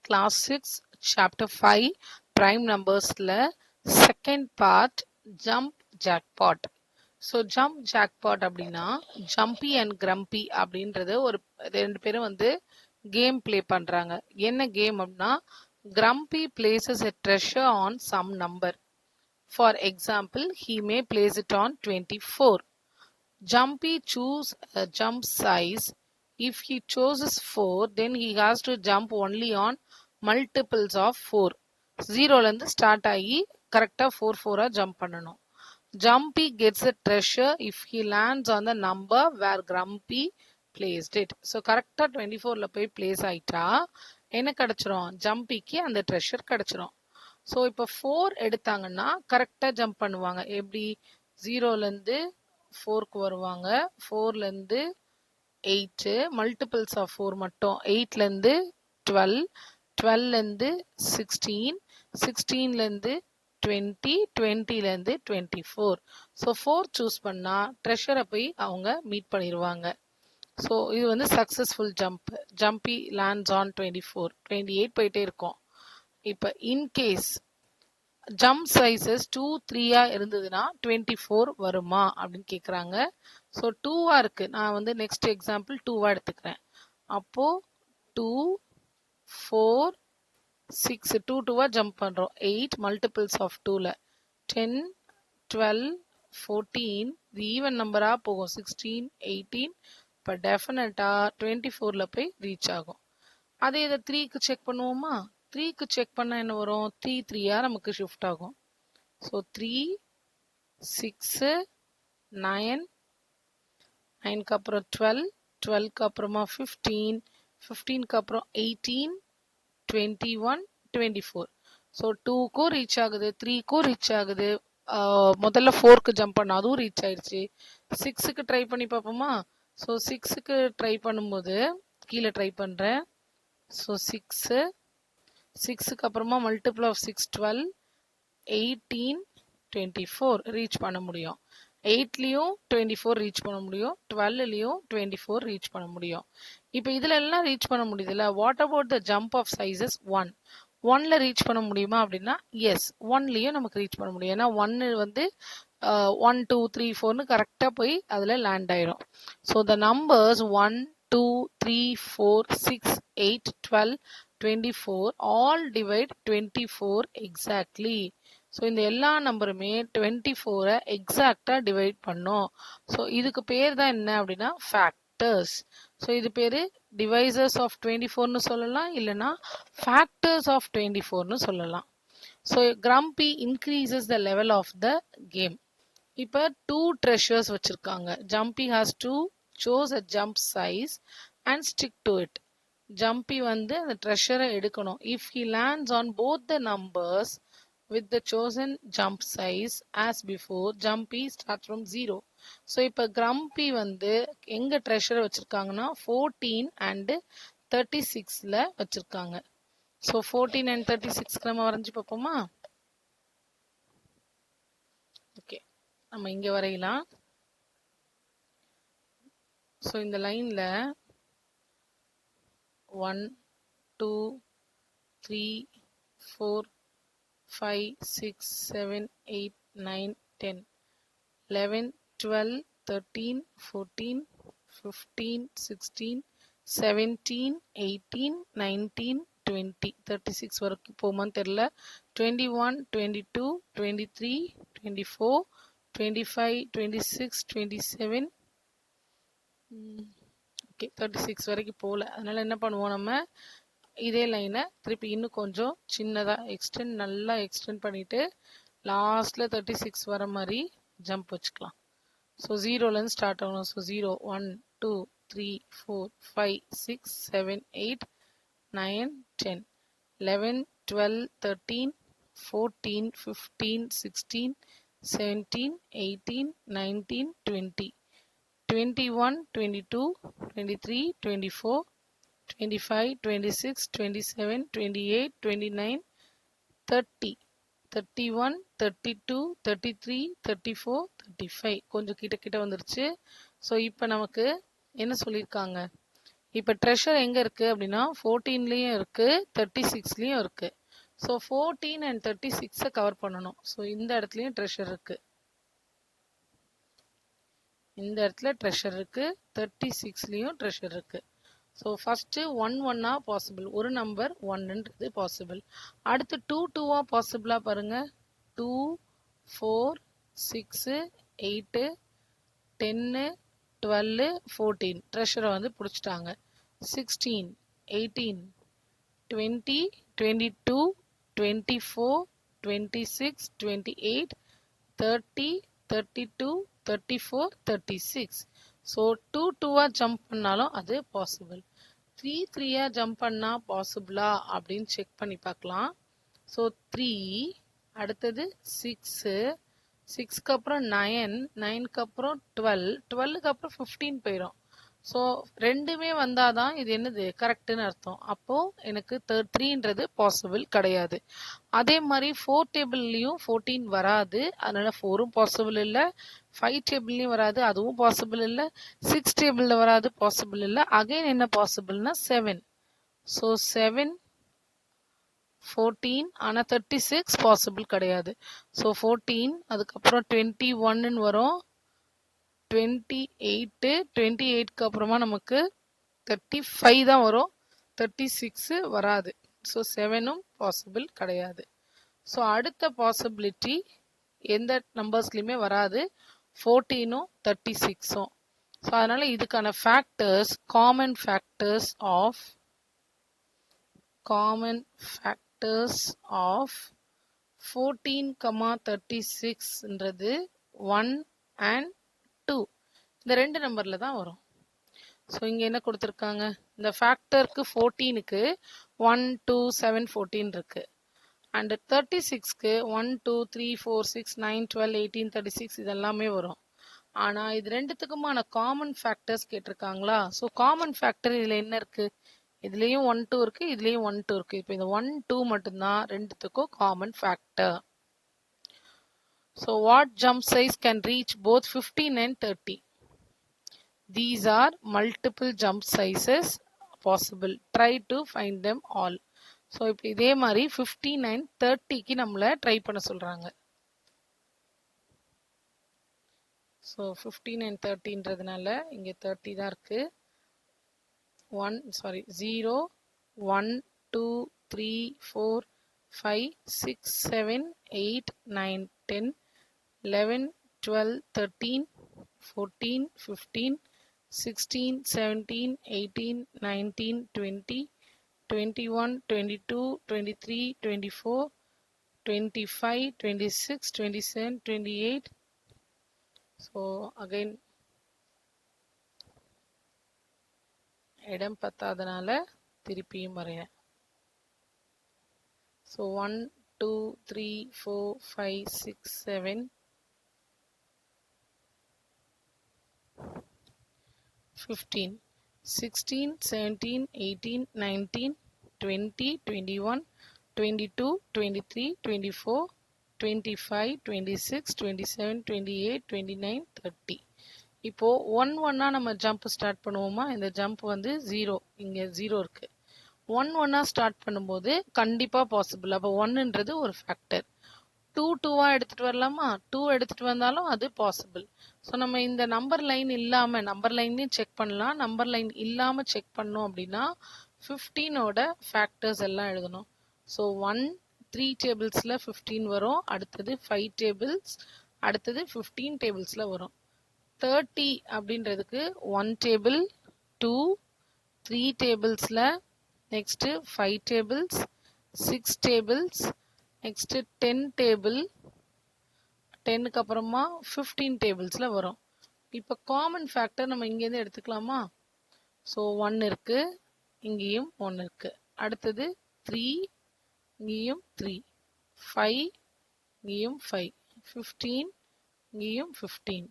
class 6 chapter 5 prime numbersல second part jump jackpot. So jump jackpot அப்படின்னா Jambi and கிரம்பி அப்படின்றது ஒரு ரெண்டு பேரும் வந்து கேம் ப்ளே பண்றாங்க. என்ன கேம் அப்படின்னா கிரம்பி places a treasure on sum number. For example he may place it on 24. Jumpy choose a jump size. If he chooses 4, then he has to jump only on multiples of 4. 0ல இருந்து start ஆகி கரெக்டா 4 jump பண்ணணும். Jumpy gets a treasure if he lands on the number where Grumpy placed it. So கரெக்டா 24ல போய் place ஆயிட்டா என்ன கிடைச்சிரும்? ஜம்பிக்கு அந்த ட்ரெஷர் கிடைச்சிரும். ஸோ இப்போ 4 எடுத்தாங்கன்னா கரெக்டா ஜம்ப் பண்ணுவாங்க. எப்படி 0ல இருந்து 4க்கு வருவாங்க, 4ல இருந்து 8, மல்டிபிள்ஸ் ஆஃப் 4 மட்டும், 8ல இருந்து 12, 12ல இருந்து 16, 16ல இருந்து 20, 20ல இருந்து 24. ஸோ 4 சூஸ் பண்ணா ட்ரெஷரை போய் அவங்க மீட் பண்ணிடுவாங்க. ஸோ இது வந்து successful jump. Jambi lands on 24, 28 போயிட்டே இருக்கும். இப்போ இன்கேஸ் ஜம்ப் சைஸஸ் 2, 3 இருந்ததுன்னா 24 வருமா அப்படின்னு கேட்குறாங்க. ஸோ 2 இருக்கு. நான் வந்து நெக்ஸ்ட் எக்ஸாம்பிள் 2 எடுத்துக்கிறேன். அப்போ 2, 4, 6, 2 ஜம்ப் பண்றோம். 8 மல்டிபிள்ஸ் ஆஃப் 2ல 10, 12, 14 இது ஈவன் நம்பரா போகும். 16, 18 இப்போ டெஃபினட்டா 24ல போய் ரீச் ஆகும். அதே இதை 3க்கு செக் பண்ணுவோமா? 3க்கு செக் பண்ணா என்ன வரும்? 3, 3 நமக்கு ஷிஃப்ட் ஆகும். ஸோ 3, 6, 9, 9க்கு அப்புறம் 12, 12க்கு அப்புறமா 15, 15க்கு அப்புறம் 18, 21, 24. ஸோ 2க்கும் ரீச் ஆகுது, 3க்கும் ரீச் ஆகுது. முதல்ல 4க்கு ஜம்ப் பண்ண அதுவும் ரீச் ஆயிடுச்சு. 6க்கு ட்ரை பண்ணி பார்ப்போமா? ஸோ 6க்கு ட்ரை பண்ணும்போது கீழே ட்ரை பண்றேன். ஸோ 6, 6க்கு அப்புறமா மல்டிபிள் ஆஃப் 6, 12, 18, 24 ரீச் பண்ண முடியும். 8லையும் 24 ரீச் பண்ண முடியும், 12லையும் 24 ரீச் பண்ண முடியும். இப்போ இதுல எல்லாம் ரீச் பண்ண முடியுதுல்ல. What about the jump of sizes 1? 1ல ரீச் பண்ண முடியுமா அப்படின்னா எஸ், 1லையும் நமக்கு ரீச் பண்ண முடியும். ஏன்னா 1 வந்து 1, 2, 3, 4னு கரெக்டா போய் அதுல லேண்ட் ஆயிடும். So the numbers 1, 2, 3, 4, 6, 8, 12, 24 all divide 24 exactly. So இந்த எல்லா நம்பருமே 24 எக்ஸாக்டா டிவைட் பண்ணும். ஸோ இதுக்கு பேர் தான் என்ன அப்படின்னா ஃபேக்டர்ஸ். ஸோ இது பேரு டிவைசர்ஸ் ஆஃப் 24னு சொல்லலாம், இல்லைன்னா ஃபேக்டர்ஸ் ஆஃப் 24னு சொல்லலாம். So Grumpy increases the level of the game. இப்போ 2 ட்ரெஷர்ஸ் வச்சிருக்காங்க. Jumpy has to choose a jump size and stick to it. Jumpy வந்து அந்த ட்ரெஷரை எடுக்கணும். If he lands on both the numbers with the chosen jump size as before, Jumpy starts from 0. So இப்ப Grumpy வந்து எங்க treasure வச்சிருக்காங்கன்னா 14 and 36ல வச்சிருக்காங்க. So 14 and 36 நம்ம வரைஞ்சு பார்ப்போமா? ஓகே, நம்ம இங்க வரையலாம். ஸோ இந்த லைன்ல 1, 2, 3, 4, 5, 6, 7, 8, 9, 10, 11, 12, 13, 14, 15, 16, 17, 18, 19, 20, 36 வரைக்கும் போமான்னு தெரியல. 21, 22, 23, 24, 25, 26, 27, ஓகே 36 வரைக்கும் போகல. அதனால என்ன பண்ணுவோம், நம்ம இதே லைனை திருப்பி இன்னும் கொஞ்சம் சின்னதா நல்லா எக்ஸ்டெண்ட் பண்ணிட்டு லாஸ்ட்ல 36 வர மாதிரி ஜம்ப் வச்சுக்கலாம். ஸோ 0ல இருந்து ஸ்டார்ட் ஆகணும். ஸோ 0, 1, 2, 3, 4, 5, 6, 7, 8, 9, 10, 11, 12, 13, 14, 15, 16, 17, 18, 19, 20, 21, 22, 23, 24, 25, 26, 27, 28, 29, 30, 31, 32, 33, 34, 35 கொஞ்சம் கிட்ட வந்துருச்சு. ஸோ இப்போ நமக்கு என்ன சொல்லியிருக்காங்க? இப்போ ட்ரெஷர் எங்க இருக்கு அப்படின்னா 14லயும் இருக்கு 36லயும் இருக்கு. ஸோ 14 அண்ட் 36 கவர் பண்ணணும். ஸோ இந்த இடத்துலயும் ட்ரெஷர் இருக்கு, இந்த இடத்துல ட்ரெஷர் இருக்கு, 36லயும் ட்ரெஷர் இருக்கு. ஸோ ஃபர்ஸ்ட் 1 1 பாசிபிள், ஒரு நம்பர் 1ன்றது பாசிபிள். அடுத்து 2 2 பாசிபிளா பாருங்க. 2 4 6 8 10 12 14 ட்ரெஷரை வந்து பிடிச்சிட்டாங்க. 16 18 20 22 24 26 28 30 32 34 36. ஸோ 2 2 ஜம்ப் பண்ணாலும் அது பாசிபிள். 3 3 ஜம்ப் பண்ணா பாசிபிளா அப்படின்னு செக் பண்ணி பார்க்கலாம். ஸோ 3, அடுத்தது 6, 6க்கு அப்புறம் 9, 9க்கு அப்புறம் 12, 12க்கு அப்புறம் 15 போயிடும். ஸோ ரெண்டுமே வந்தாதான் இது என்னது கரெக்டுன்னு அர்த்தம். அப்போ எனக்கு 3ன்றது பாசிபிள் கிடையாது. அதே மாதிரி 4 டேபிள்லயும் 14 வராது, அதனால 4ம் பாசிபிள் இல்லை. 5 டேபிள்லயும் வராது, அதுவும் பாசிபிள் இல்லை. 6 டேபிள்ல வராது, பாசிபிள் இல்லை. அகைன் என்ன பாசிபிள்னா 7. ஸோ 7 14, ஆனா 36 பாசிபிள் கிடையாது. ஸோ 14, அதுக்கப்புறம் 21 வரும், 28, 28க்கு அப்புறமா நமக்கு 35 தான் வரும், 36 வராது. ஸோ 7ம் பாசிபிள் கிடையாது. ஸோ அடுத்த பாசிபிலிட்டி எந்த நம்பர்ஸ்லையுமே வராது, 14ம் 36ம். ஸோ அதனால இதுக்கான ஃபேக்டர்ஸ், காமன் ஃபேக்டர்ஸ் ஆஃப் 14,36ன்றது 1 and 2 இந்த ரெண்டு நம்பர்ல தான் வரும். ஸோ இங்க என்ன கொடுத்துருக்காங்க, இந்த ஃபேக்டருக்கு 14க்கு 1 2 7 14 இருக்கு. அண்ட் 36க்கு 1 2 3 4 6 9 12 18 36 இதெல்லாமே வரும். ஆனா இது ரெண்டுத்துக்குமான காமன் ஃபேக்டர்ஸ் கேட்டிருக்காங்களா. ஸோ காமன் ஃபேக்டர் இதுல என்ன இருக்கு, இதுலயும் 1 2 இருக்கு, இதுலயும் 1 2 இருக்கு. இப்போ இந்த 1 2 மட்டும்தான் ரெண்டுத்துக்கும் common factor. So what jump size can reach both 15 and 30? These are multiple jump sizes possible. Try to find them all. So இப்போ இதே மாதிரி 15 and 30க்கு நம்மள ட்ரை பண்ண சொல்றாங்க. ஸோ 15 and 30ன்றதுனால இங்க 30 தான் இருக்கு. 0 1 2 3 4 5 6 7 8 9 10 11 12 13 14 15 16 17 18 19 20 21 22 23 24 25 26 27 28. so again இடம் பத்தாதனால திருப்பியும் வரையேன். ஸோ 1 2 3 4 5 6 7 15 16 17 18 19 20 21 22 23 24 25 26 27 28 29 30. இப்போ 1 1 நம்ம ஜம்ப் ஸ்டார்ட் பண்ணுவோமா. இந்த ஜம்ப் வந்து 0, இங்க 0 இருக்கு. 1 1 ஸ்டார்ட் பண்ணும்போது கண்டிப்பா பாசிபிள். அப்போ 1ன்றது ஒரு ஃபேக்டர். 2 2 எடுத்துட்டு வரலாமா, 2 எடுத்துட்டு வந்தாலும் அது பாசிபிள். ஸோ நம்ம இந்த நம்பர் லைன் இல்லாம, நம்பர் லைன்லையும் செக் பண்ணலாம், நம்பர் லைன் இல்லாம செக் பண்ணோம் அப்படின்னா 15ஓட ஃபேக்டர்ஸ் எல்லாம் எழுதணும். ஸோ 1 3 டேபிள்ஸ்ல 15 வரும், அடுத்தது 5 டேபிள்ஸ், அடுத்தது 15 டேபிள்ஸ்ல வரும். 30 அப்படின்றதுக்கு 1 டேபிள், 2 3 டேபிள்ஸ்ல, next 5 tables, 6 tables, next 10 table, 10க்கு அப்புறமா 15 டேபிள்ஸ்ல வரும். இப்போ காமன் ஃபேக்டர் நம்ம இங்கேருந்து எடுத்துக்கலாமா. ஸோ 1 இருக்கு, இங்கேயும் 1 இருக்கு, அடுத்தது 3, இங்கேயும் 3, 5, இங்கேயும் 5, 15, இங்கேயும் 15.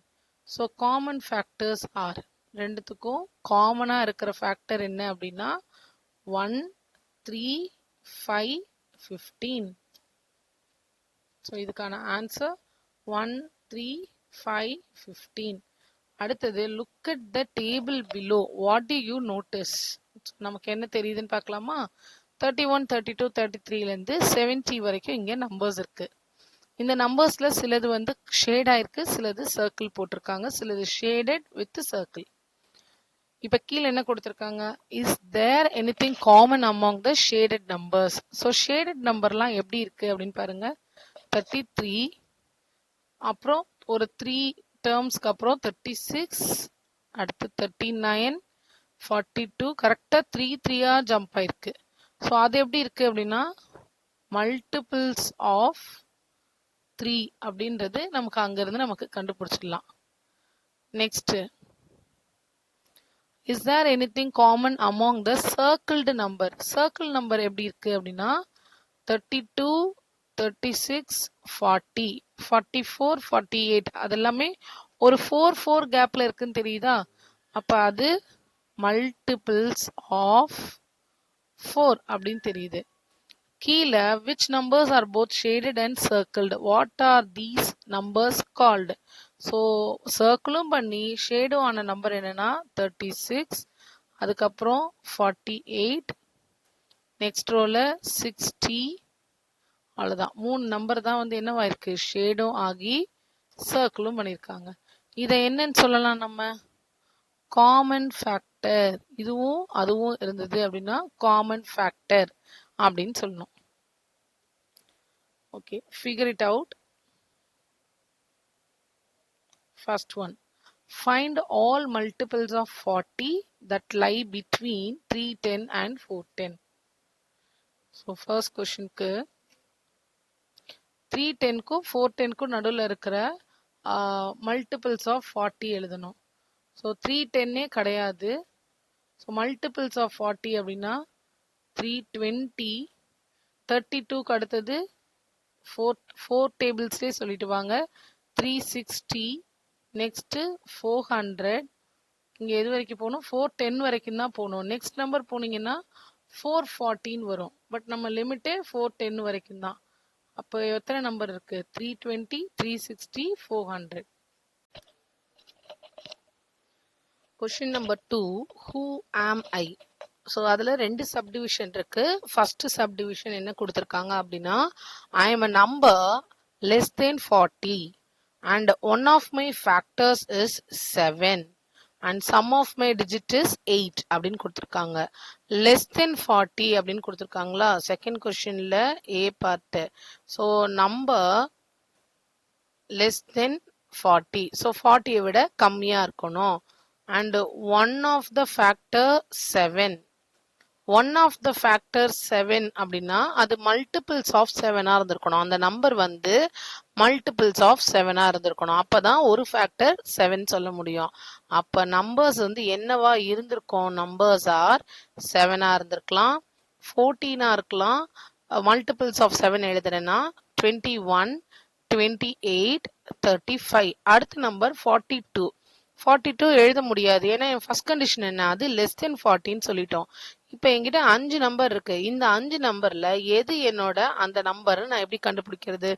ஸோ காமன் ஃபேக்டர்ஸ் ஆர், ரெண்டுத்துக்கும் காமனா இருக்கிற ஃபேக்டர் என்ன அப்படின்னா 1 3 5 15. ஸோ இதுக்கான ஆன்சர் 1 3 5 15. அடுத்தது look at the table below, what to you notice? நமக்கு என்ன தெரியுதுன்னு பார்க்கலாமா? 31, 32, 33லேருந்து 70 வரைக்கும் இங்கே நம்பர்ஸ் இருக்கு. இந்த நம்பர்ஸ்ல சிலது வந்து ஷேட் ஆயிருக்கு, சிலது சர்க்கிள் போட்டிருக்காங்க, சிலது ஷேடட் வித் சர்க்கிள். இப்ப கீழே என்ன கொடுத்திருக்காங்க? Is there anything common among the shaded numbers? So shaded நம்பர்லாம் எப்படி இருக்கு அப்படின்னு பாருங்க. 33, அப்புறம் ஒரு 3 டேர்ம்ஸ்க்கு அப்புறம் 36, அடுத்து 39, 42, கரெக்டா 3 ஜம்ப் ஆயிருக்கு. ஸோ அது எப்படி இருக்கு அப்படின்னா மல்டிபிள்ஸ் ஆஃப் 3 அப்படின்றது நமக்கு அங்கிருந்து நமக்கு கண்டுபிடிச்சிடலாம். Next, is there anything common among the circled number? Circle number எப்படி இருக்கு அப்படின்னா 32, 36, 40, 44, 48 அதெல்லாமே ஒரு 4 கேப்ல இருக்குன்னு தெரியுதா? அப்ப அது மல்டிபிள்ஸ் ஆஃப் 4 அப்படின்னு தெரியுது. கீழே which numbers are both shaded and circled? What are these numbers called? So சர்க்கிளும் பண்ணி ஷேடும் ஆன நம்பர் என்னன்னா 36, அதுக்கப்புறம் 48, நெக்ஸ்ட் ரோல 60, அவ்வளவுதான். 3 நம்பர் தான் வந்து என்னவா இருக்கு? ஷேடும் ஆகி சர்க்கிளும் பண்ணியிருக்காங்க. இதை என்னன்னு சொல்லலாம் நம்ம? Common factor. இதுவும் அதுவும் இருந்தது அப்படின்னா காமன் ஃபேக்டர் அப்படின்னு சொல்லணும். Okay, figure it out. First one, find all multiples of 40 that lie between 310 and 410. So first question க்கு 310க்கும் 410க்கும் நடுவில் இருக்கிற மல்டிபிள்ஸ் ஆஃப் 40 எழுதணும். ஸோ 310 கிடையாது. ஸோ மல்டிபிள்ஸ் ஆஃப் 40 அப்படின்னா 320, 32க்கு அடுத்தது 4 டேபிள்ஸ்லேயே சொல்லிட்டு வாங்க. 360, நெக்ஸ்ட் 400, இங்கே எது வரைக்கும் போகணும்? 410 வரைக்கும் தான் போகணும். நெக்ஸ்ட் நம்பர் போனீங்கன்னா 414 வரும். பட் நம்ம லிமிட்டே 410 வரைக்கும் தான். அப்போ எத்தனை நம்பர் இருக்கு? 320, 360, 400. Question number 2, who am I? So அதில் 2 சப்டிவிஷன் இருக்கு. ஃபர்ஸ்ட் சப்டிவிஷன் என்ன கொடுத்துருக்காங்க அப்படின்னா I am a number less than 40 and one of my factors is 7 and sum of my digit is 8 அப்படின்னு கொடுத்துருக்காங்க. less than 40 அப்படின்னு கொடுத்துருக்காங்களா? செகண்ட் கொஸ்டின்ல A part. So number less than 40, so 40 விட கம்மியா இருக்கணும். and one of the factor 7, one of the factor 7 அப்படின்னா அது மல்டிபிள்ஸ் ஆஃப் 7 இருந்திருக்கணும். அந்த நம்பர் வந்து மல்டிபிள்ஸ் ஆஃப் 7 இருந்திருக்கணும். அப்பதான் ஒரு ஃபேக்டர் 7 சொல்ல முடியும். அப்ப நம்பர்ஸ் வந்து என்னவா இருந்திருக்கும்? நம்பர்ஸ் ஆர் 7 இருந்திருக்கலாம், 14 இருக்கலாம். மல்டிபிள்ஸ் ஆஃப் 7 எழுதுறேன்னா 21, 28, 35. அடுத்த நம்பர் 42. 42 எழுத முடியாது. ஏன்னா என் ஃபர்ஸ்ட் கண்டிஷன் என்ன? அது லெஸ் தென் 40ன்னு சொல்லிட்டோம். இப்போ என்கிட்ட 5 நம்பர் இருக்கு. இந்த 5 நம்பர்ல எது என்னோட அந்த நம்பர் நான் எப்படி கண்டுபிடிக்கிறது?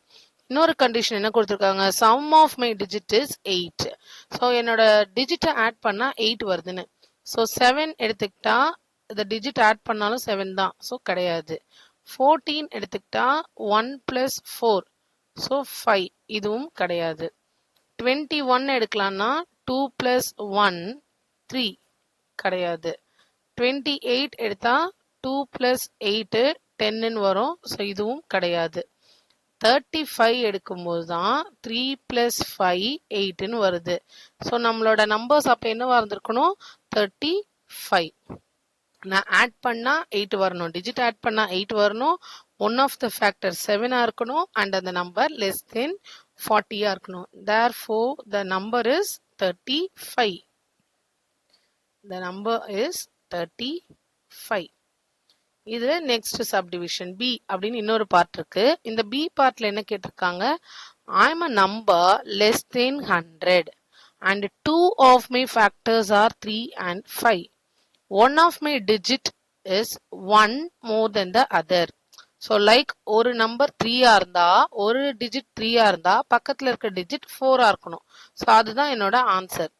இன்னொரு கண்டிஷன் என்ன கொடுத்துருக்காங்க? Sum of my digit is 8. So என்னோட டிஜிட்டை ஆட் பண்ணா 8 வருதுன்னு. ஸோ 7 எடுத்துக்கிட்டா இந்த டிஜிட் ஆட் பண்ணாலும் 7 தான். ஸோ கிடையாது. 14 எடுத்துக்கிட்டா 1 + 4, ஸோ 5, இதுவும் கிடையாது. 21 எடுக்கலாம்னா 2 + 1, 3, கிடையாது. 28 எடுத்தா 2 + 8, 10ன்னு வரும். ஸோ இதுவும் கிடையாது. 35 எடுக்கும்போது தான் 3 + 5, 8ன்னு வருது. ஸோ நம்மளோட நம்பர்ஸ் அப்போ என்னவா இருந்திருக்கணும்? 35. நான் ஆட் பண்ணா 8 வரணும், டிஜிட் ஆட் பண்ணா 8 வரணும், ஒன் ஆஃப் த ஃபேக்டர் 7 இருக்கணும், அண்ட் அந்த நம்பர் லெஸ் தென் 40 இருக்கணும். Therefore the number is 35. The number is 35. இதுல நெக்ஸ்ட் சப்டிவிஷன் B அப்படின்னு இன்னொரு பார்ட் இருக்கு. இந்த B பார்ட்ல என்ன கேட்டிருக்காங்க? I am a number less than 100 and 2 of my factors are 3 and 5. One of my digit is 1 more than the other. So like ஒரு number 3 இருந்தா, ஒரு டிஜிட் 3 இருந்தா பக்கத்துல இருக்க டிஜிட் 4 இருக்கணும். ஸோ அதுதான் என்னோட ஆன்சர்.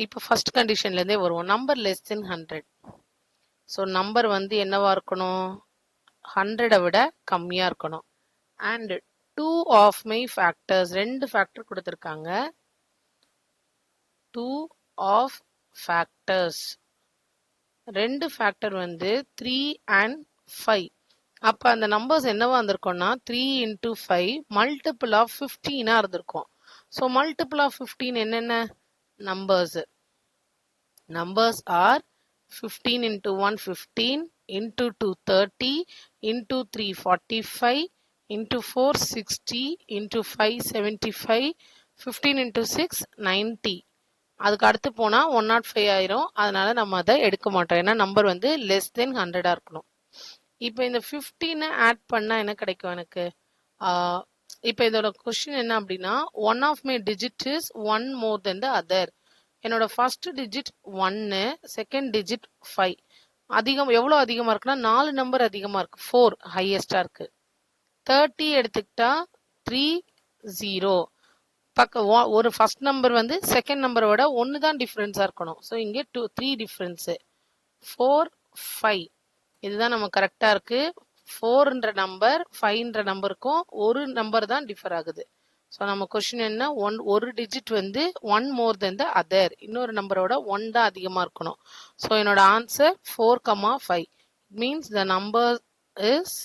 இப்போ ஃபர்ஸ்ட் கண்டிஷன்லேருந்தே வருவோம். Number less than 100. So number வந்து என்னவா இருக்கணும்? 100 விட கம்மியாக இருக்கணும். And 2 of my factors, 2 factor கொடுத்துருக்காங்க. 2 ஆஃப் ஃபேக்டர்ஸ், 2 ஃபேக்டர் வந்து 3 and 5. அப்போ அந்த நம்பர்ஸ் என்னவா இருந்திருக்கும்னா 3 into 5 மல்டிபிள் ஆஃப் 15 இருந்திருக்கும். ஸோ மல்டிபிள் ஆஃப் 15 என்னென்ன numbers? Numbers are 15 into 1 15, into 2 30, into 3 45, into 4 60, into 5 75, 15 into 6 90. அதுக்கு அடுத்து போனா 105 ஆயிரும். அதனால நம்ம அதை எடுக்க மாட்டோம். ஏன்னா நம்பர் வந்து லெஸ் தென் 100 இருக்கணும். இப்போ இந்த 15 ஆட் பண்ணா என்ன கிடைக்கும் எனக்கு? இப்போ இதோட கொஸ்டின் என்ன அப்படின்னா, one of my digit is one more than the other. என்னோட ஃபர்ஸ்ட் டிஜிட் 1, செகண்ட் டிஜிட் 5. அதிகம் எவ்வளோ அதிகமாக இருக்குன்னா 4 நம்பர் அதிகமாக இருக்கு. 4 ஹையஸ்டா இருக்கு. 30 எடுத்துக்கிட்டா 3 0. ஒரு ஃபர்ஸ்ட் நம்பர் வந்து செகண்ட் நம்பரோட 1 தான் டிஃபரன்ஸா இருக்கணும். ஸோ இங்கே 3 டிஃபரன்ஸ். 4 5 இதுதான் நம்ம கரெக்டா இருக்கு. 4ன்ற நம்பர் 5ன்ற நம்பருக்கும் ஒரு நம்பர் தான் டிஃபர் ஆகுது. ஸோ நம்ம கொஸ்டின் என்ன? ஒரு டிஜிட் வந்து 1 மோர் தென் த அதர், இன்னொரு நம்பரோட 1 தான் அதிகமாக இருக்கணும். ஸோ என்னோட answer 4, 5 means the number is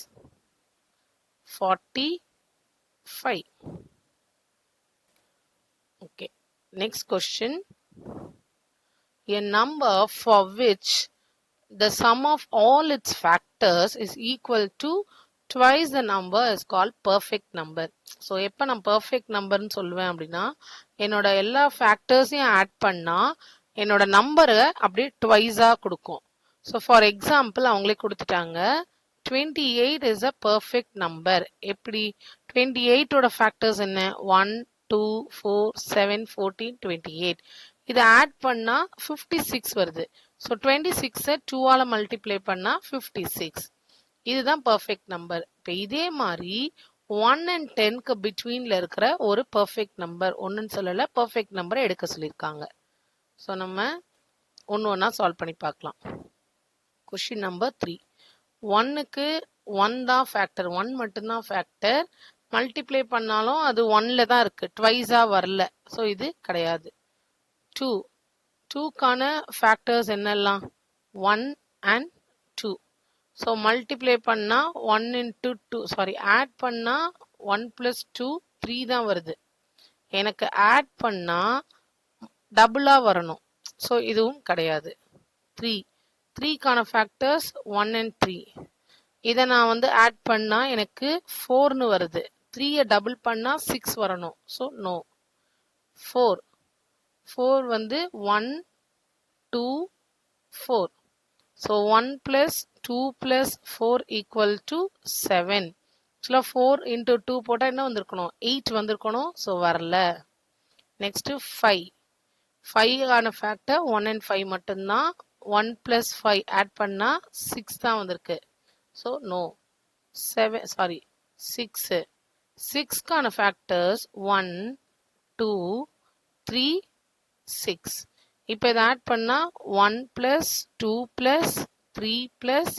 45. Okay, next question. A number for which the sum of all its factors is equal to twice the number is called perfect number. So எப்ப நான் perfect numberன்னு சொல்லுவேன் அப்படின்னா, என்னோட எல்லா ஃபேக்டர்ஸையும் add பண்ணா என்னோட நம்பரை அப்படியே ட்வைஸா கொடுக்கும். ஸோ ஃபார் எக்ஸாம்பிள் அவங்களே கொடுத்துட்டாங்க, 28 is a perfect number. எப்படி? 28ஓட ஃபேக்டர்ஸ் என்ன? 1 2 4 7 14 28. இதை ஆட் பண்ணா 56 வருது. ஸோ 26 2ஆல மல்டிப்ளை பண்ணா 56. இதுதான் பர்ஃபெக்ட் நம்பர். இப்போ இதே மாதிரி 1 and 10க்கு பிட்வீன்ல இருக்கிற ஒரு பர்ஃபெக்ட் நம்பர், ஒன்றுன்னு சொல்லல, பர்ஃபெக்ட் நம்பரை எடுக்க சொல்லியிருக்காங்க. ஸோ நம்ம ஒன்று சால்வ் பண்ணி பார்க்கலாம். Question number 3. 1க்கு 1 தான் ஃபேக்டர், 1 மட்டும்தான் ஃபேக்டர். மல்டிப்ளை பண்ணாலும் அது 1ல தான் இருக்கு, ட்வைஸா வரல. ஸோ இது கிடையாது. 2க்கான ஃபேக்டர்ஸ் என்னெல்லாம்? 1 and 2. ஸோ மல்டிப்ளை பண்ணா 1 into 2, சாரி ஆட் பண்ணா 1 plus 2 3 தான் வருது. எனக்கு ஆட் பண்ணா டபுளா வரணும். ஸோ இதுவும் கிடையாது. 3க்கான ஃபேக்டர்ஸ் 1 and 3. இதை நான் வந்து ஆட் பண்ணா எனக்கு 4ன்னு வருது. 3யை டபுள் பண்ணா 6 வரணும். So no. 4 வந்து 1 2 4. So 1 plus 2 plus 4 equal to 7. ஆக்சுவலாக 4 into 2 போட்டால் என்ன வந்திருக்கணும்? 8 வந்திருக்கணும். ஸோ வரல. நெக்ஸ்ட் 5க்கான ஃபேக்டர் 1 and 5 மட்டும்தான். 1 plus 5 ஆட் பண்ணா 6 தான் வந்திருக்கு. So no. 6க்கான ஃபேக்டர்ஸ் 1 2 3 6. இப்போ இதை ஆட் பண்ணா 1 plus 2 plus 3 plus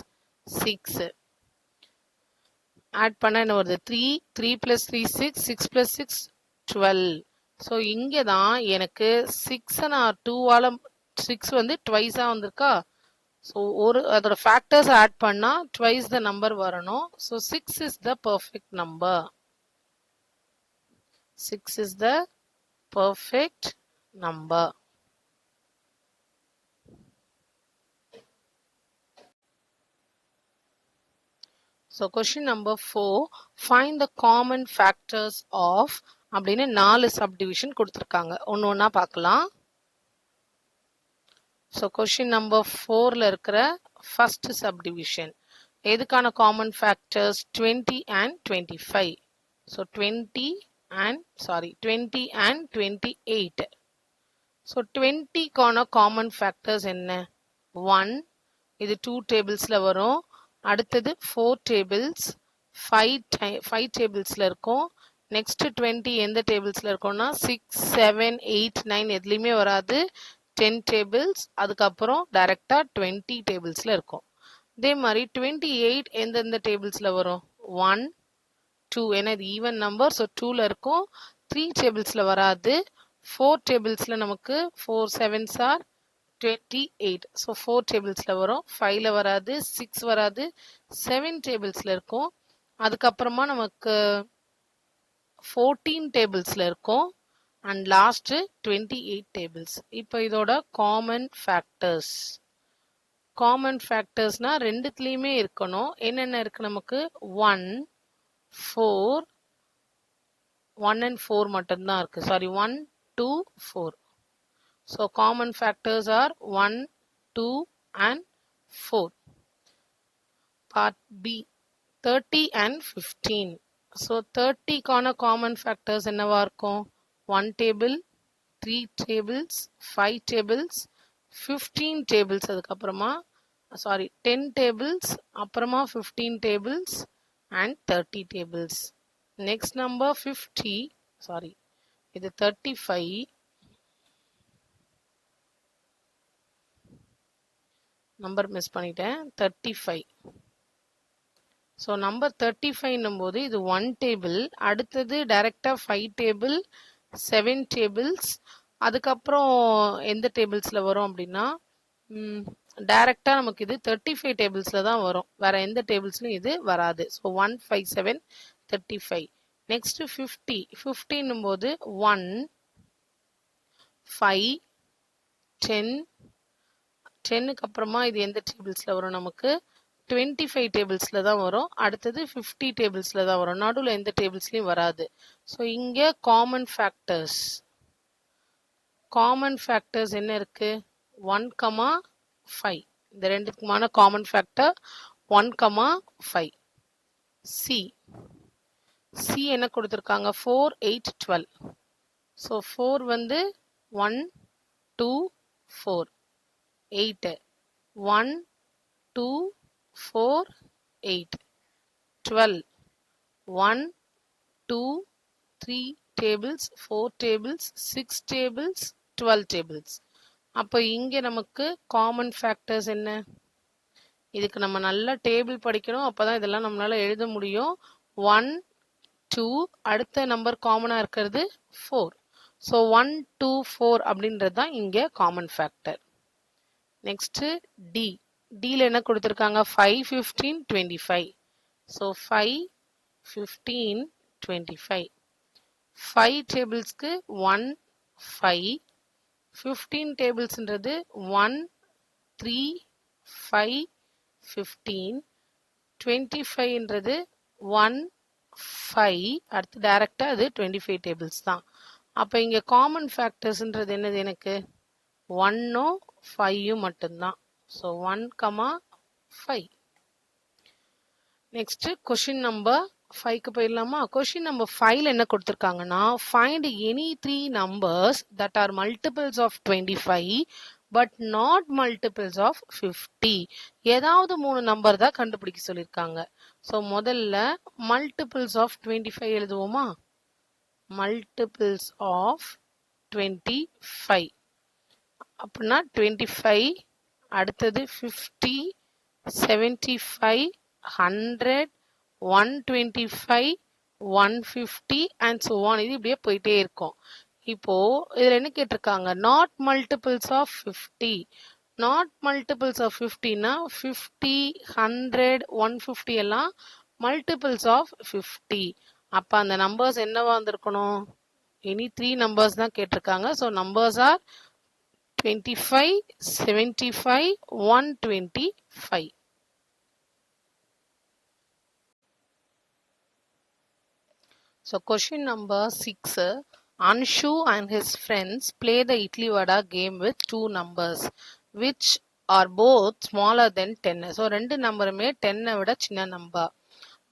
6. ஆட் பண்ணா என்ன வருது? 3 plus 3 6, 6 plus 6 12. ஸோ இங்கே தான் எனக்கு 6 நான் 2ஆல 6 வந்து ட்வைஸா வந்திருக்கா. ஸோ அதோட ஃபேக்டர்ஸ் ஆட் பண்ணா ட்வைஸ் த நம்பர் வரணும். So 6 is the perfect number. 6 is the perfect number. So question number 4, find the common factors of அப்படின்னு 4 சப்டிவிஷன் கொடுத்துருக்காங்க. ஒன்னா பார்க்கலாம். ஸோ கொஸ்டின் நம்பர் 4ல இருக்கிற ஃபர்ஸ்ட் சப்டிவிஷன் எதுக்கான common factors? 20 and 25. So 20 and 28. So 20க்கான common factors என்ன? 1, இது 2 டேபிள்ஸ்ல வரும். அடுத்தது 4 டேபிள்ஸ், 5 டேபிள்ஸ்ல இருக்கும். நெக்ஸ்ட் 20 எந்த டேபிள்ஸ்ல இருக்கும்னா 6 7 8 9 எதுலயுமே வராது. 10 டேபிள்ஸ், அதுக்கப்புறம் டைரக்டா 20 டேபிள்ஸ்ல இருக்கும். அதே மாதிரி 28 எந்தெந்த டேபிள்ஸ்ல வரும்? 1 2, ஏன்னா இது ஈவன் நம்பர், ஸோ 2ல இருக்கும். 3 டேபிள்ஸ்ல வராது. 4 டேபிள்ஸ்ல நமக்கு 4 7s are 28, ஸோ 4 டேபிள்ஸ்ல வரும். 5ல வராது, 6 வராது, 7 டேபிள்ஸ்ல இருக்கும். அதுக்கப்புறமா நமக்கு 14 டேபிள்ஸ்ல இருக்கும். And last 28 tables. இப்போ இதோட காமன் ஃபேக்டர்ஸ். காமன் ஃபேக்டர்ஸ்னா ரெண்டுத்துலயுமே இருக்கணும். என்னென்ன இருக்கு நமக்கு? 1 4 1 and 4 மட்டும்தான் இருக்கு. Sorry, 1 2 4. So common factors are 1 2 and 4. Part B, 30 and 15. So 30 கான common factors என்னவா இருக்கும்? 1 table, 3 tables, 5 tables, 15 tables, அதுக்கப்புறமா சாரி 10 tables, அப்புறமா 15 tables and 30 tables. Next number 50, sorry இது 35, நம்பர் மிஸ் பண்ணிட்டேன், 35. ஸோ நம்பர் 35 போது இது 1 டேபிள், அடுத்தது டைரக்டா 5 டேபிள், 7 டேபிள்ஸ், அதுக்கப்புறம் எந்த டேபிள்ஸ்ல வரும் அப்படின்னா டைரக்டா நமக்கு இது 35 டேபிள்ஸ்ல தான் வரும். வேற எந்த டேபிள்ஸ்லயும் இது வராது. ஸோ 1 5 7 35. நெக்ஸ்ட் 50. 50 போது 1 5 10, 10க்கு அப்புறமா இது எந்த டேபிள்ஸ்ல வரும்? நமக்கு 25 டேபிள்ஸ்ல தான் வரும். அடுத்தது 50 டேபிள்ஸ்ல தான் வரும். நடுவில் எந்த டேபிள்ஸ்லயும் வராது. ஸோ இங்க காமன் ஃபேக்டர்ஸ். காமன் ஃபேக்டர்ஸ் என்ன இருக்கு? 1 5. இந்த ரெண்டுக்குமான காமன் ஃபேக்டர் 1 5. சி சி என்ன கொடுத்துருக்காங்க? 4 8 12. ஸோ 4 வந்து 1 2 4, 8 1 2 4 8, 12 1 2 3 tables, 4 tables, 6 tables, 12 tables. அப்போ இங்க நமக்கு காமன் ஃபேக்டர்ஸ் என்ன? இதுக்கு நம்ம நல்லா டேபிள் படிக்கணும், அப்பதான் இதெல்லாம் நம்மளால எழுத முடியும். 1 2, அடுத்த நம்பர் காமனா இருக்கிறது 4. ஸோ 1 2 4 அப்படின்றது தான் இங்க காமன் ஃபேக்டர். Next D. டில என்ன கொடுத்துருக்காங்க? 5 15 25. ஸோ 5 15 25. 5 டேபிள்ஸ்க்கு 1 5, 15 டேபிள்ஸ்ன்றது 1 3 5 15, 25ன்றது 1 5, அடுத்து டைரக்டா அது 25 டேபிள்ஸ் தான். அப்ப இங்க காமன் ஃபேக்டர்ஸ்ன்றது என்னது? எனக்கு 1ம் 5ம் மட்டும்தான். ஸோ 1 5. நெக்ஸ்ட் கொஸ்டின் நம்பர் 5க்கு போயிடலாமா? கொஸ்டின் நம்பர் 5ல என்ன கொடுத்துருக்காங்கன்னா, find any 3 numbers that are multiples of 25 but not multiples of 50. ஏதாவது 3 நம்பர் தான் கண்டுபிடிக்க சொல்லியிருக்காங்க. ஸோ முதல்ல மல்டிபிள்ஸ் ஆஃப் 25 எழுதுவோமா? மல்டிபிள்ஸ் ஆஃப் 25 அப்படின்னா 25, அடுத்தது 50 75 100 125 150 and so on. இது இப்படியே போயிட்டே இருக்கும். இப்போ இதுல என்ன கேட்டிருக்காங்க? Not multiples of 50. Not multiples of 50னா 50 100 150 எல்லாம் மல்டிபிள்ஸ் ஆஃப் 50. அப்ப அந்த நம்பர்ஸ் என்னவா வந்திருக்கணும்? எனி 3 நம்பர்ஸ் தான் கேட்டிருக்காங்க. So numbers are 25 75 125. So question number 6. Anshu and his friends play the Idli Vada game with 2 numbers which are both smaller than 10. So ரெண்டு நம்பருமே 10 விட சின்ன number.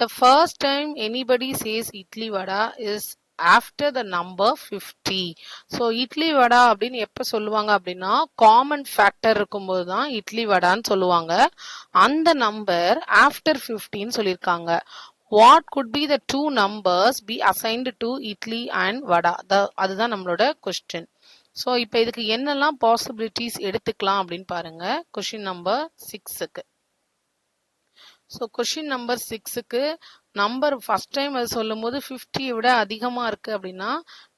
The first time anybody says Idli Vada is after the number 50. So idli வடா அப்படின்னு எப்ப சொல்லுவாங்க அப்படின்னா common factor இருக்கும்போது தான் இட்லி வடான்னு சொல்லுவாங்க. அந்த நம்பர் ஆஃப்டர் 15 சொல்லியிருக்காங்க. what could be the two numbers be assigned to idli and வடா? அதுதான் நம்மளோட கொஸ்டின். ஸோ இப்போ இதுக்கு என்னெல்லாம் பாசிபிலிட்டிஸ் எடுத்துக்கலாம் அப்படின்னு பாருங்க. கொஸ்டின் நம்பர் 6க்கு. ஸோ கொஷின் நம்பர் 6க்கு நம்பர் ஃபர்ஸ்ட் டைம் அது சொல்லும் போது 50 விட அதிகமாக இருக்குது அப்படின்னா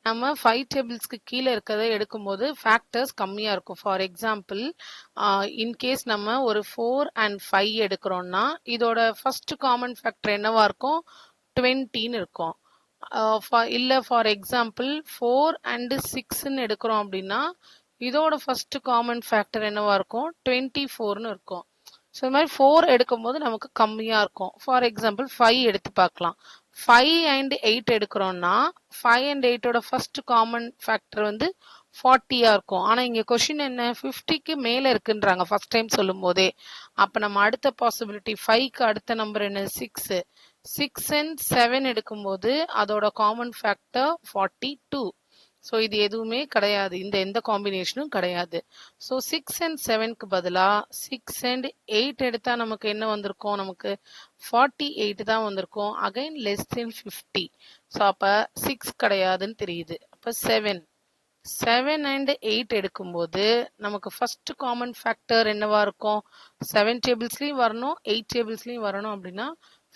நம்ம 5 டேபிள்ஸ்க்கு கீழே இருக்கிறத எடுக்கும்போது ஃபேக்டர்ஸ் கம்மியாக இருக்கும். ஃபார் எக்ஸாம்பிள் இன்கேஸ் நம்ம ஒரு 4 and 5 எடுக்கிறோம்னா இதோட ஃபர்ஸ்ட் காமன் ஃபேக்டர் என்னவா இருக்கும்? 20ன்னு இருக்கும். இல்லை ஃபார் எக்ஸாம்பிள் 4 and 6ன்னு எடுக்கிறோம் அப்படின்னா இதோட ஃபர்ஸ்ட் காமன் ஃபேக்டர் என்னவா இருக்கும்? 24ன்னு இருக்கும். ஸோ இது மாதிரி 4 எடுக்கும்போது நமக்கு கம்மியாக இருக்கும். ஃபார் எக்ஸாம்பிள் 5 எடுத்து பார்க்கலாம். 5 and 8 எடுக்கிறோம்னா 5 and 8ஓட ஃபர்ஸ்ட் காமன் ஃபேக்டர் வந்து 40யா இருக்கும். ஆனால் இங்கே கொஷின் என்ன? 50க்கு மேலே இருக்குன்றாங்க ஃபர்ஸ்ட் டைம் சொல்லும் போதே. அப்போ நம்ம அடுத்த பாசிபிலிட்டி 5க்கு அடுத்த நம்பர் என்ன? 6. 6 and 7 எடுக்கும்போது அதோட காமன் ஃபேக்டர் 42. ஸோ இது எதுவுமே கிடையாது, இந்த எந்த காம்பினேஷனும் கிடையாது. ஸோ 6 and 7க்கு பதிலாக 6 and 8 எடுத்தால் நமக்கு என்ன வந்திருக்கும்? நமக்கு 48 தான் வந்திருக்கும். Again less than 50. ஸோ அப்போ 6 கிடையாதுன்னு தெரியுது. அப்போ 7 and 8 எடுக்கும்போது நமக்கு ஃபர்ஸ்ட் காமன் ஃபேக்டர் என்னவா இருக்கும்? 7 டேபிள்ஸ்லையும் வரணும், 8 டேபிள்ஸ்லையும் வரணும். அப்படின்னா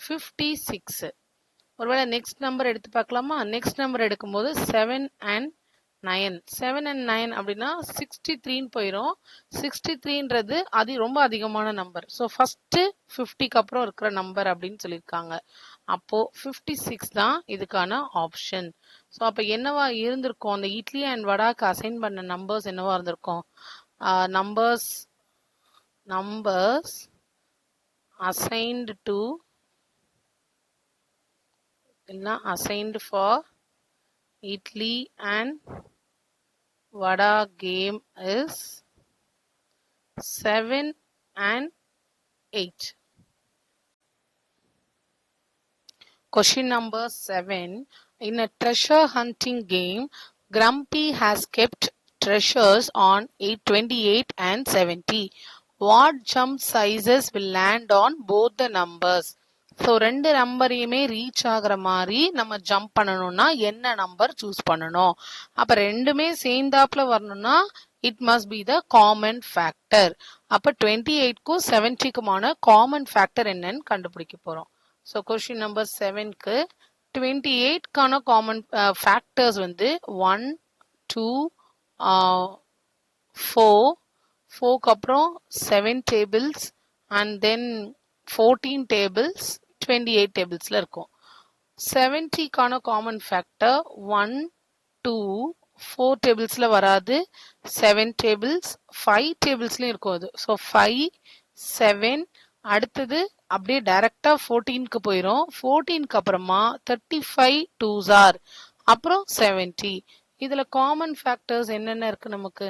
56. ஒருவேளை நெக்ஸ்ட் நம்பர் எடுத்து பார்க்கலாமா? நெக்ஸ்ட் நம்பர் எடுக்கும்போது 7 and 9. 7 and 9 அப்படின்னா 63ன்னு போயிடும். 63ன்றது அது ரொம்ப அதிகமான நம்பர். ஸோ ஃபர்ஸ்ட் 50க்கு அப்புறம் இருக்கிற நம்பர் அப்படின்னு சொல்லியிருக்காங்க. அப்போ 56 தான் இதுக்கான ஆப்ஷன். ஸோ அப்போ என்னவா இருந்திருக்கும்? அந்த இட்லி அண்ட் வடாக்கு அசைன் பண்ண நம்பர்ஸ் என்னவா இருந்திருக்கும்? நம்பர்ஸ் அசைன்டு டு இல்லைன்னா assigned for idli and vada game is 7 and 8. Question number 7. In a treasure hunting game, Grumpy has kept treasures on 28 and 70. What jump sizes will land on both the numbers? So ரெண்டு நம்பரையுமே reach ஆகிற மாதிரி நம்ம jump பண்ணணும்னா என்ன number choose பண்ணணும்? அப்போ ரெண்டுமே சேர்ந்தாப்புல வரணும்னா it must be the common factor. அப்போ 28க்கும் 70க்குமான காமன் ஃபேக்டர் என்னன்னு கண்டுபிடிக்க போகிறோம். ஸோ கொஸ்டின் நம்பர் 7க்கு 28க்கான காமன் ஃபேக்டர்ஸ் வந்து 1, 2, 4, 4க்கு அப்புறம் 7 டேபிள்ஸ் அண்ட் தென் 14 டேபிள்ஸ் 28 டேபிள்ஸ்ல இருக்கும். 70க்கான காமன் ஃபேக்டர் 1, 2, 4 டேபிள்ஸ்ல வராது, 7 டேபிள்ஸ் 5 டேபிள்ஸ்லயும் இருக்கும் அது. ஸோ 5, 7 அடுத்தது அப்படியே டைரக்டா 14க்கு போயிடும். 14க்கு அப்புறமா 35 2s are அப்புறம் 70. இதுல காமன் ஃபேக்டர்ஸ் என்னென்ன இருக்கு? நமக்கு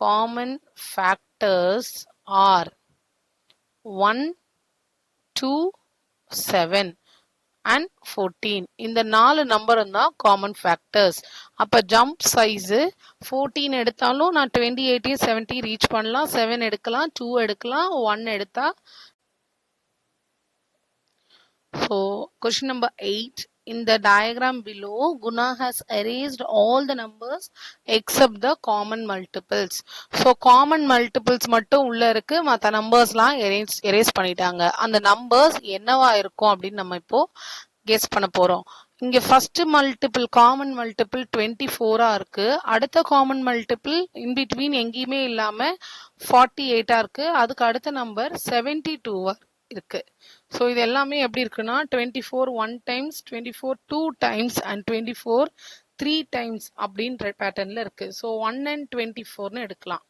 காமன் ஃபேக்டர்ஸ் ஆர் 1, 2, 7 and 14. இந்த 4 நம்பரும் தான் காமன் ஃபேக்டர்ஸ். அப்ப ஜம்ப் சைஸ் 14 எடுத்தாலும் நான் 28 70 ரீச் பண்ணலாம். 7 எடுக்கலாம், 2 எடுக்கலாம், 1 எடுத்தா. So question number 8. In the diagram below, Guna has erased all the numbers except the common multiples. So common multiples மட்டும் உள்ள இருக்கு, மற்ற நம்பர்ஸ்லாம் erase பண்ணிட்டாங்க. அந்த நம்பர்ஸ் என்னவா இருக்கும் அப்படின்னு நம்ம இப்போ கெஸ் பண்ண போறோம். இங்க ஃபர்ஸ்ட் மல்டிபிள் காமன் மல்டிபிள் 24 இருக்கு. அடுத்த காமன் மல்டிபிள் இன் பிட்வீன் எங்கேயுமே இல்லாம 48 இருக்கு. அதுக்கு அடுத்த நம்பர் 72 இருக்கு. ஸோ இது எல்லாமே எப்படி இருக்குன்னா 24 1 times, 24 2 times and 24 3 times அப்படின்ற பேட்டர்ன்ல இருக்கு. ஸோ 1 and 24ன்னு எடுக்கலாம்.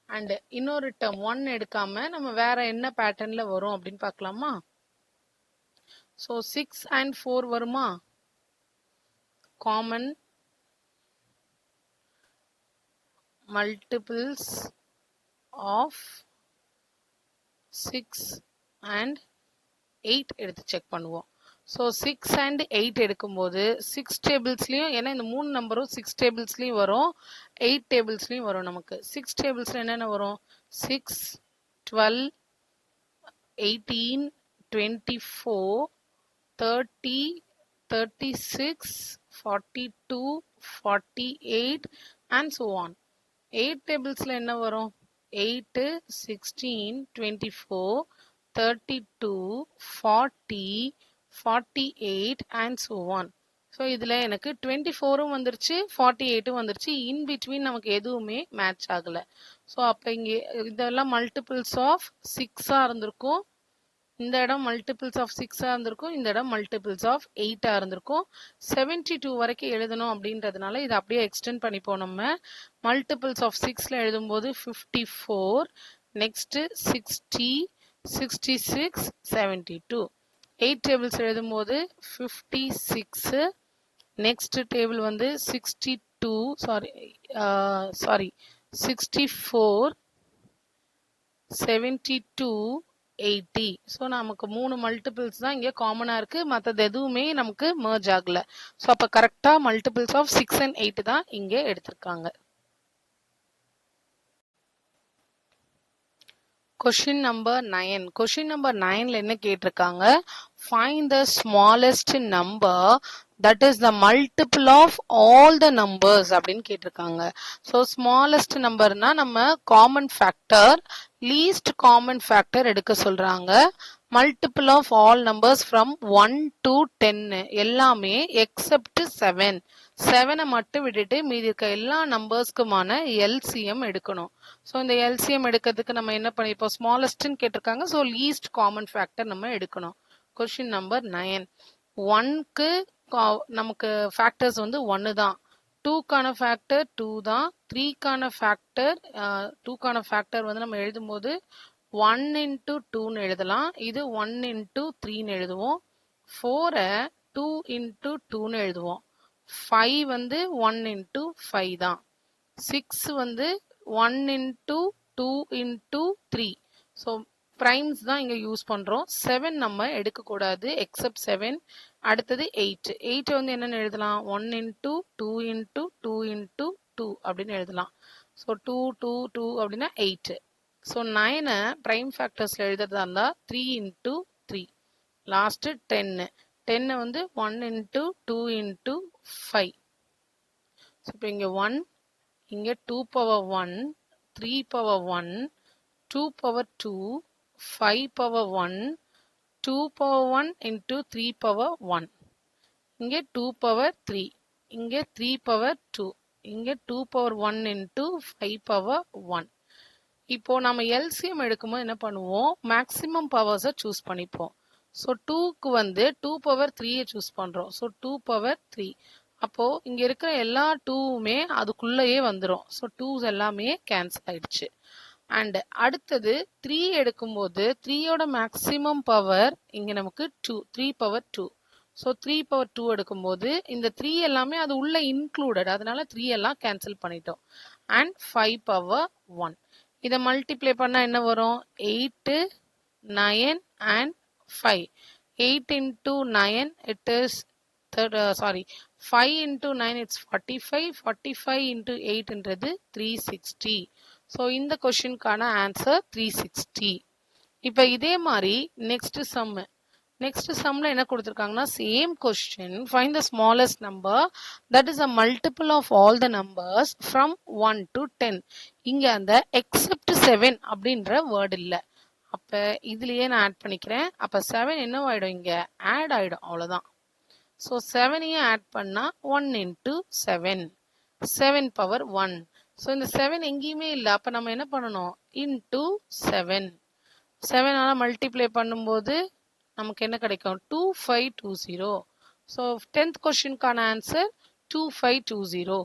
அண்ட் இன்னொரு டேர்ம் 1 எடுக்காம நம்ம வேற என்ன பேட்டர்ன்ல வரும் அப்படின்னு பார்க்கலாமா? ஸோ 6 and 4 வருமா? காமன் மல்டிபிள்ஸ் ஆஃப் 6 and 8 எடுத்து செக் பண்ணுவோம். ஸோ 6 and 8 எடுக்கும்போது 6 டேபிள்ஸ்லையும், ஏன்னா இந்த 3 நம்பரும் 6 டேபிள்ஸ்லையும் வரும், 8 டேபிள்ஸ்லையும் வரும். நமக்கு 6 டேபிள்ஸ்ல என்னென்ன வரும்? 6, 12, 18, 24, 30, 36, 42, 48 and so on. 8 tablesல என்ன வரும்? 8, 16, 24, 32, 40, 48 and so on. ஸோ இதில் எனக்கு 24ம் வந்துருச்சு, 48ம் வந்துருச்சு. இன் பிட்வீன் நமக்கு எதுவுமே மேட்ச் ஆகலை. ஸோ அப்போ இங்கே இதெல்லாம் மல்டிபிள்ஸ் ஆஃப் 6ஆக இருந்திருக்கும். இந்த இடம் மல்டிபிள்ஸ் ஆஃப் 6ஆக இருந்திருக்கும். இந்த இடம் மல்டிபிள்ஸ் ஆஃப் 8ஆக இருந்திருக்கும். 72 வரைக்கும் எழுதணும் அப்படின்றதுனால இதை அப்படியே எக்ஸ்டெண்ட் பண்ணிப்போம். நம்ம மல்டிபிள்ஸ் ஆஃப் 6ல எழுதும்போது 54, நெக்ஸ்ட் 60, 66, 72. 8 டேபிள்ஸ் எழுதும்போது 56, நெக்ஸ்ட் டேபிள் வந்து 62, சாரி 64, 72, 80. ஸோ நமக்கு 3 மல்டிபிள்ஸ் தான் இங்கே காமனாக இருக்குது. மற்றது எதுவுமே நமக்கு மர்ஜ் ஆகலை. ஸோ அப்போ கரெக்டாக மல்டிபிள்ஸ் ஆஃப் 6 and 8 தான் இங்கே எடுத்திருக்காங்க. Question number 9. Question number 9ல என்ன கேட்டிருக்காங்க? Find the smallest number that is the multiple of all the numbers அப்படின்னு கேட்டிருக்காங்க. ஸோ ஸ்மாலஸ்ட் நம்பர்னா நம்ம common factor, least common factor எடுக்க சொல்றாங்க. Multiple of all numbers from 1 to 10 எல்லாமே எக்ஸப்ட் 7. 7 மட்டும் விட்டுட்டு மீதி இருக்க எல்லா நம்பர்ஸ்க்குமான எல்சிஎம் எடுக்கணும். ஸோ இந்த எல்சிஎம் எடுக்கிறதுக்கு நம்ம என்ன பண்ணிப்போம்? ஸ்மாலஸ்ட்னு கேட்டிருக்காங்க. ஸோ லீஸ்ட் காமன் ஃபேக்டர் நம்ம எடுக்கணும். Question number 9. 1க்கு நமக்கு ஃபேக்டர்ஸ் வந்து 1 தான். 2க்கான ஃபேக்டர் 2 தான். 3க்கான ஃபேக்டர் 2க்கான ஃபேக்டர் வந்து நம்ம எழுதும்போது 1 into 2ன்னு எழுதலாம். இது 1 into 3ன்னு எழுதுவோம். 4 2 into 2ன்னு எழுதுவோம். 5 வந்து 1 into 5 தான். 6 வந்து 1 into 2 into 3. ஸோ ப்ரைம்ஸ் தான் இங்கே யூஸ் பண்ணுறோம். 7 நம்ம எடுக்கக்கூடாது எக்ஸப்ட் 7. அடுத்தது 8. 8 வந்து என்னென்னு எழுதலாம்? 1 into 2 into 2 into 2 அப்படின்னு எழுதலாம். ஸோ 2 2 2 அப்படின்னா 8. ஸோ 9 ப்ரைம் ஃபேக்டர்ஸில் எழுதுறதா இருந்தால் 3 into 3. லாஸ்ட்டு 10. 10 வந்து 1 into 2 into 5. ஸோ இப்போ இங்கே 1, இங்கே 2 power 1, 3 power 1, 2 power 2, 5 power 1, 2 power 1 into 3 power 1. இங்கே 2 power 3, இங்கே 3 power 2, இங்கே 2 power 1 into 5 power 1. இப்போ நம்ம எல்சிஎம் எடுக்கும்போது என்ன பண்ணுவோம்? மேக்ஸிமம் பவர்ஸை சூஸ் பண்ணிப்போம். ஸோ 2க்கு வந்து 2 power 3யை சூஸ் பண்ணுறோம். So 2 power 3. அப்போது இங்கே இருக்கிற எல்லா 2வுமே அதுக்குள்ளேயே வந்துடும். ஸோ 2s எல்லாமே கேன்சல் ஆயிடுச்சு. அண்ட் அடுத்தது 3 எடுக்கும்போது 3யோட மேக்ஸிமம் பவர் இங்கே நமக்கு 2, 3 power 2. ஸோ 3 power 2 எடுக்கும்போது இந்த 3 எல்லாமே அது உள்ள இன்க்ளூடட், அதனால 3 எல்லாம் கேன்சல் பண்ணிட்டோம். And 5 power 1. இதை மல்டிப்ளை பண்ணால் என்ன வரும்? 8, 9 and 5. 8 into 9 it is 5 into 9 it's 45. 45 into 8ன்றது 360. So இந்த கொஷினுக்கான ஆன்சர் 360. இப்போ இதே மாதிரி நெக்ஸ்ட் சம்மில் என்ன கொடுத்துருக்காங்கன்னா same question. Find the smallest number that is a multiple of all the numbers from 1 to 10. இங்கே அந்த எக்ஸப்ட் 7 அப்படின்ற வேர்டு இல்லை. அப்போ இதுலேயே நான் ஆட் பண்ணிக்கிறேன். அப்போ 7 என்னவாயிடும்? இங்கே ஆட் ஆகிடும், அவ்வளோதான். ஸோ 7ஐயும் ஆட் பண்ணால் 1 into 7, 7 power 1. ஸோ இந்த 7 எங்கேயுமே இல்லை. அப்போ நம்ம என்ன பண்ணணும்? இன்டூ 7. 7ஆல் மல்டிப்ளை பண்ணும்போது நமக்கு என்ன கிடைக்கும்? 2520. ஸோ 10th கொஸ்டினுக்கான ஆன்சர் 2520.